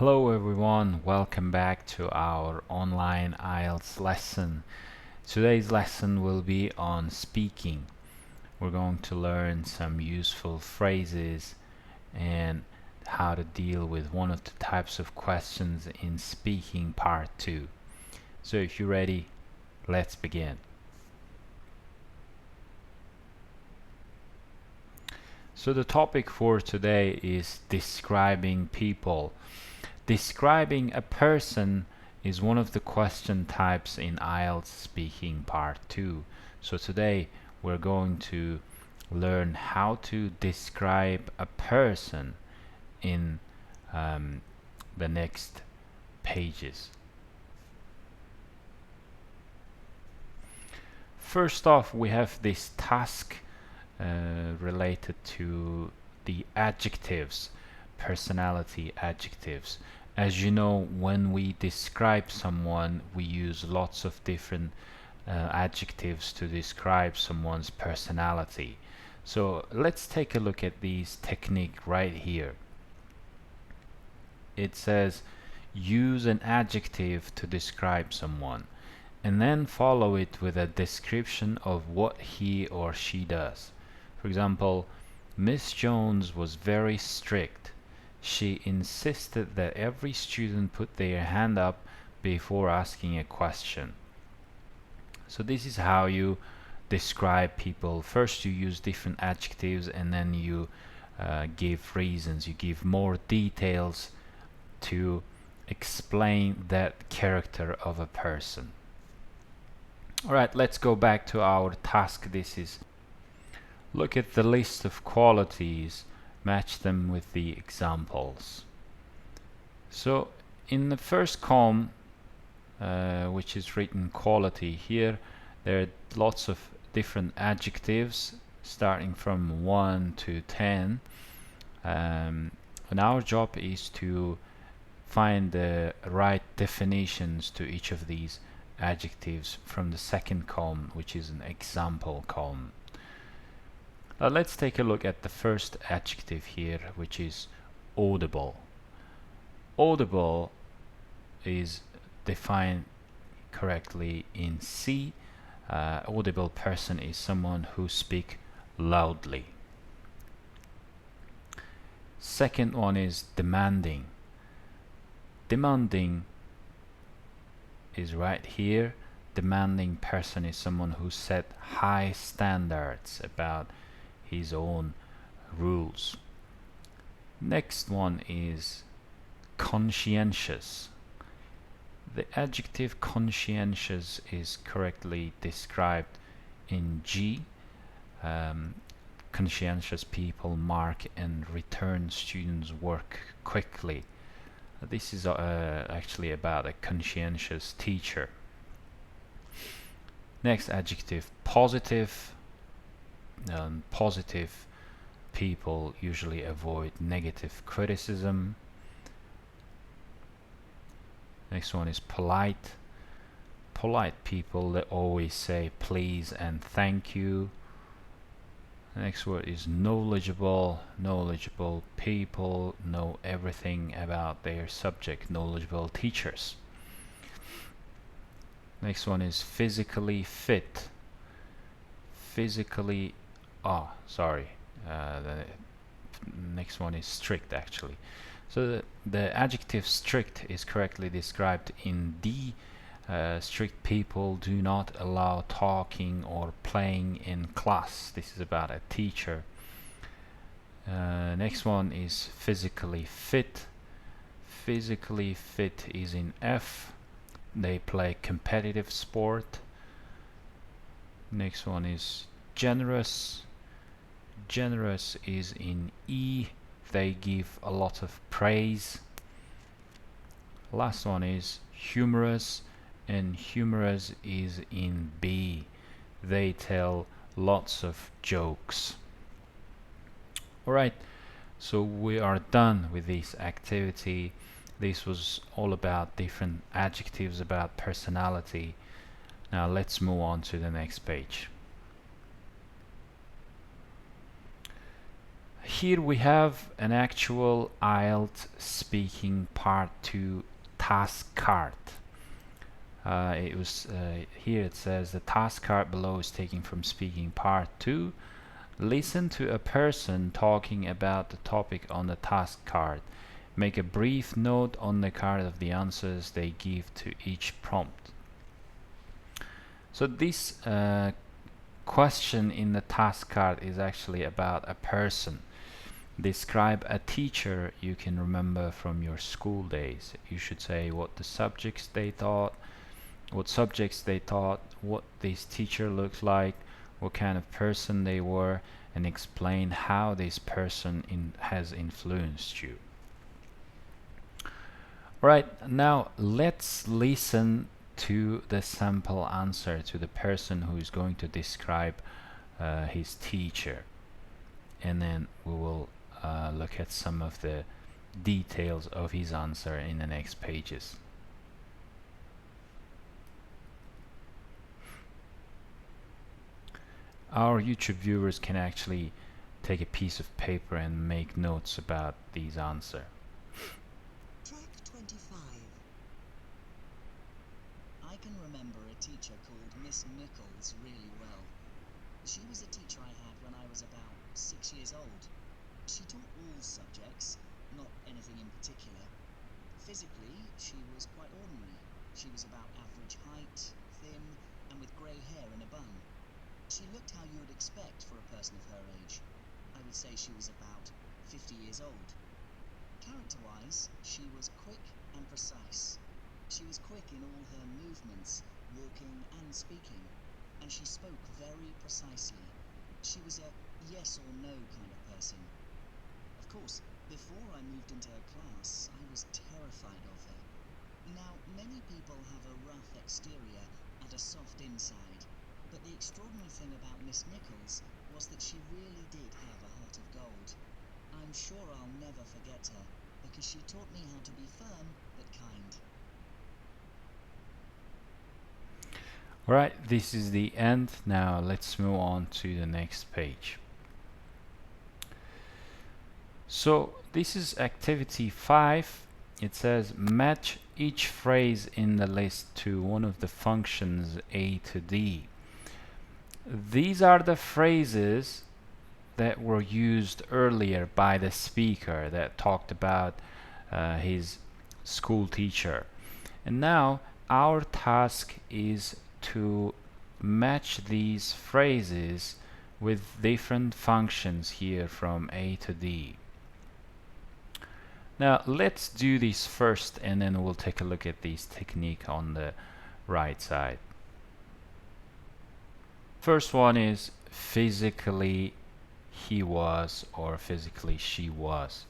Hello everyone, welcome back to our online IELTS lesson. Today's lesson will be on speaking. We're going to learn some useful phrases and how to deal with one of the types of questions in speaking part 2. So if you're ready, let's begin. So the topic for today is describing people. Describing a person is one of the question types in IELTS Speaking Part 2. So today we're going to learn how to describe a person in the next pages. First off, we have this task related to the adjectives, personality adjectives. As you know, when we describe someone, we use lots of different adjectives to describe someone's personality. So let's take a look at this technique right here. It says use an adjective to describe someone and then follow it with a description of what he or she does. For example, Miss Jones was very strict. She insisted that every student put their hand up before asking a question. So this is how you describe people. First you use different adjectives and then you give reasons, you give more details to explain that character of a person. Alright, let's go back to our task. This is look at the list of qualities, match them with the examples. So in the first column, which is written quality, here there are lots of different adjectives starting from 1 to 10, and our job is to find the right definitions to each of these adjectives from the second column, which is an example column. Let's take a look at the first adjective here, which is audible. Audible is defined correctly in C. Audible person is someone who speaks loudly. Second one is demanding. Demanding is right here. Demanding person is someone who set high standards about his own rules. Next one is conscientious. The adjective conscientious is correctly described in G. Conscientious people mark and return students' work quickly. This is actually about a conscientious teacher. Next adjective, positive. Positive people usually avoid negative criticism. Next one is polite. Polite people that always say please and thank you. The next word is knowledgeable. Knowledgeable people know everything about their subject. Knowledgeable teachers. Next one is physically fit. Physically the next one is strict actually. So the adjective strict is correctly described in D. Strict people do not allow talking or playing in class. This is about a teacher. Next one is physically fit. Physically fit is in F. They play competitive sport. Next one is generous. Generous is in E. They give a lot of praise. Last one is humorous, and humorous is in B. They tell lots of jokes. Alright, so we are done with this activity. This was all about different adjectives about personality. Now let's move on to the next page. here we have an actual IELTS Speaking Part 2 task card. Here it says the task card below is taken from Speaking Part 2. Listen to a person talking about the topic on the task card. Make a brief note on the card of the answers they give to each prompt. So this question in the task card is actually about a person. Describe a teacher you can remember from your school days. You should say what subjects they taught, what this teacher looked like, what kind of person they were, and explain how this person has influenced you. Right, now let's listen to the sample answer to the person who is going to describe his teacher, and then we will look at some of the details of his answer in the next pages. Our YouTube viewers can actually take a piece of paper and make notes about these answers. Track 25. I can remember a teacher called Miss Nichols really well. She was a teacher I had when I was about 6 years old. She taught all subjects, not anything in particular. Physically, she was quite ordinary. She was about average height, thin, and with grey hair in a bun. She looked how you would expect for a person of her age. I would say she was about 50 years old. Character-wise, she was quick and precise. She was quick in all her movements, walking and speaking, and she spoke very precisely. She was a yes or no kind of person. Of course, before I moved into her class, I was terrified of her. Now, many people have a rough exterior and a soft inside, but the extraordinary thing about Miss Nichols was that she really did have a heart of gold. I'm sure I'll never forget her, because she taught me how to be firm but kind. Alright, this is the end. Now let's move on to the next page. So this is activity 5. It says match each phrase in the list to one of the functions A to D. These are the phrases that were used earlier by the speaker that talked about his school teacher. And now our task is to match these phrases with different functions here from A to D. Now let's do this first, and then we'll take a look at this technique on the right side. First one is physically he was, or physically she was.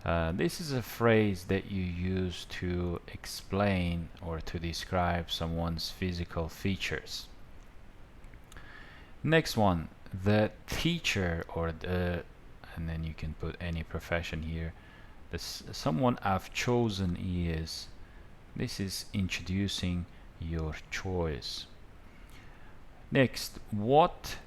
This is a phrase that you use to explain or to describe someone's physical features. Next one, the teacher, or the, and then you can put any profession here. Someone I've chosen is. This is introducing your choice. Next, what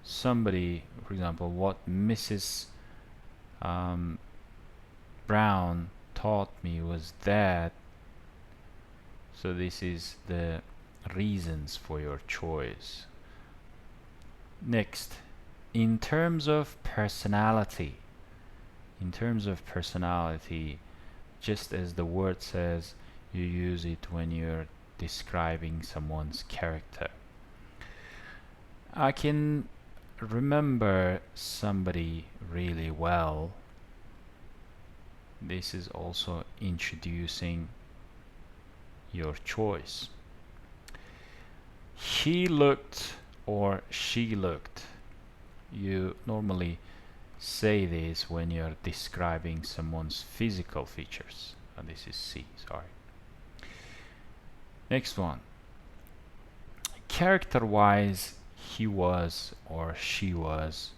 somebody, for example, what Mrs. Brown taught me was that. So this is the reasons for your choice. Next, in terms of personality. In terms of personality, just as the word says, you use it when you're describing someone's character. I can remember somebody really well. This is also introducing your choice. He looked or she looked. You normally say this when you're describing someone's physical features. And this is C, sorry. Next one. Character-wise, he was or she was.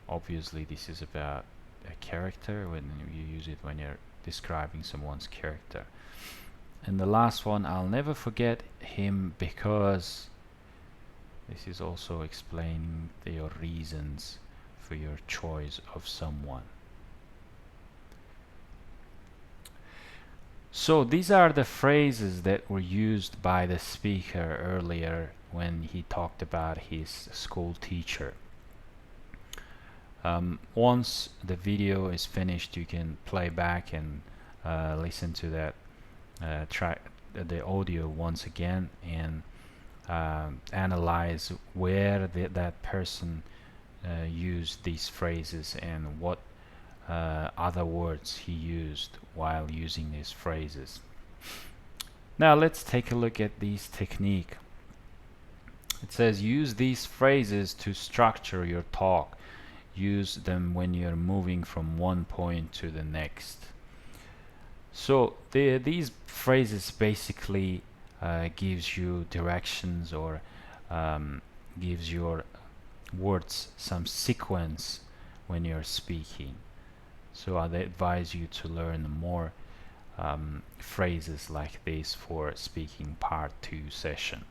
Obviously, this is about a character when you use it when you're describing someone's character. And the last one, I'll never forget him because. This is also explaining your reasons for your choice of someone. So these are the phrases that were used by the speaker earlier when he talked about his school teacher. Once the video is finished, you can play back and listen to that the audio once again, and analyze where that person used these phrases and what other words he used while using these phrases. Now let's take a look at this technique. It says use these phrases to structure your talk. Use them when you're moving from one point to the next. So these phrases basically gives you directions, or gives your words some sequence when you're speaking. So I'd advise you to learn more phrases like this for speaking part 2 session.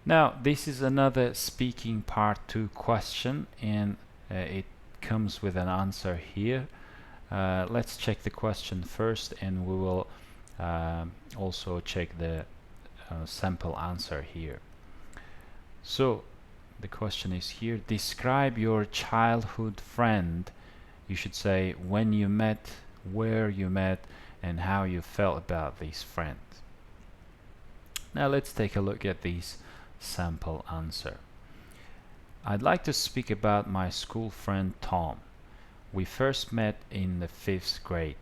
Now this is another speaking part 2 question, and it comes with an answer here. Let's check the question first, and we will also check the sample answer here. So the question is here: describe your childhood friend. You should say when you met, where you met, and how you felt about this friend. Now let's take a look at this sample answer. I'd like to speak about my school friend Tom. We first met in the 5th grade.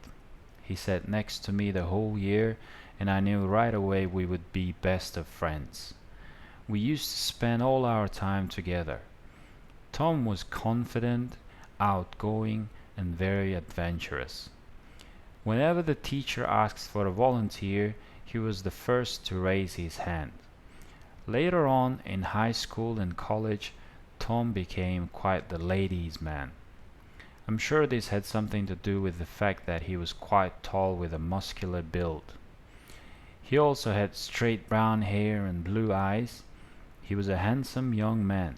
He sat next to me the whole year, and I knew right away we would be best of friends. We used to spend all our time together. Tom was confident, outgoing, and very adventurous. Whenever the teacher asked for a volunteer, he was the first to raise his hand. Later on in high school and college, Tom became quite the ladies' man. I'm sure this had something to do with the fact that he was quite tall with a muscular build. He also had straight brown hair and blue eyes. He was a handsome young man.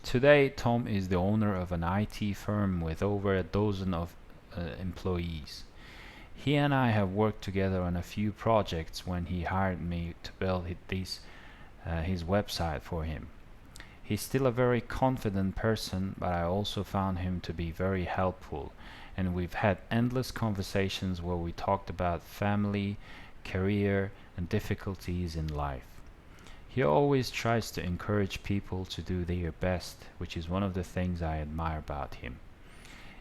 Today, Tom is the owner of an IT firm with over a dozen of employees. He and I have worked together on a few projects when he hired me to build his website for him. He's still a very confident person, but I also found him to be very helpful, and we've had endless conversations where we talked about family, career, and difficulties in life. He always tries to encourage people to do their best, which is one of the things I admire about him.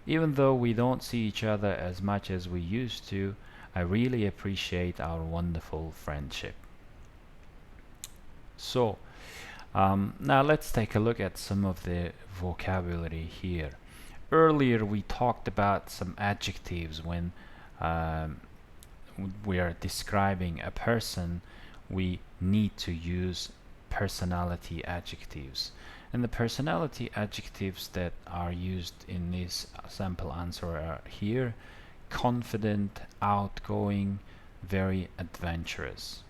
Even though we don't see each other as much as we used to, I really appreciate our wonderful friendship. So, now let's take a look at some of the vocabulary here. Earlier we talked about some adjectives. When we are describing a person, we need to use personality adjectives. And the personality adjectives that are used in this sample answer are here: confident, outgoing, very adventurous.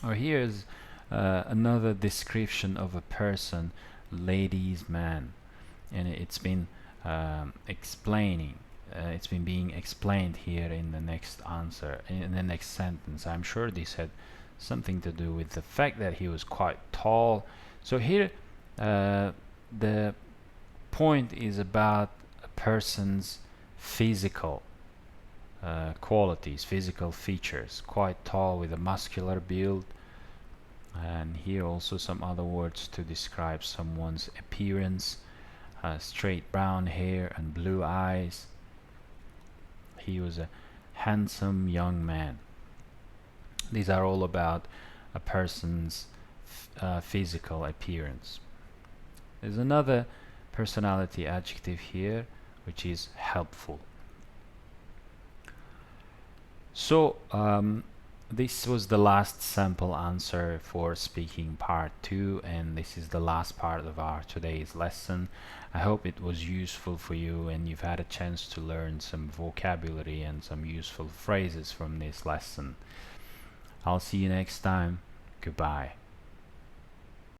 Or here's another description of a person: ladies' man, and it's been it's been being explained here in the next answer, in the next sentence. I'm sure this had something to do with the fact that he was quite tall. So here the point is about a person's physical qualities, physical features. Quite tall with a muscular build. And here also some other words to describe someone's appearance: straight brown hair and blue eyes. He was a handsome young man. These are all about a person's physical appearance. There's another personality adjective here, which is helpful. So this was the last sample answer for speaking part 2, and this is the last part of our today's lesson. I hope it was useful for you and you've had a chance to learn some vocabulary and some useful phrases from this lesson. I'll see you next time. Goodbye.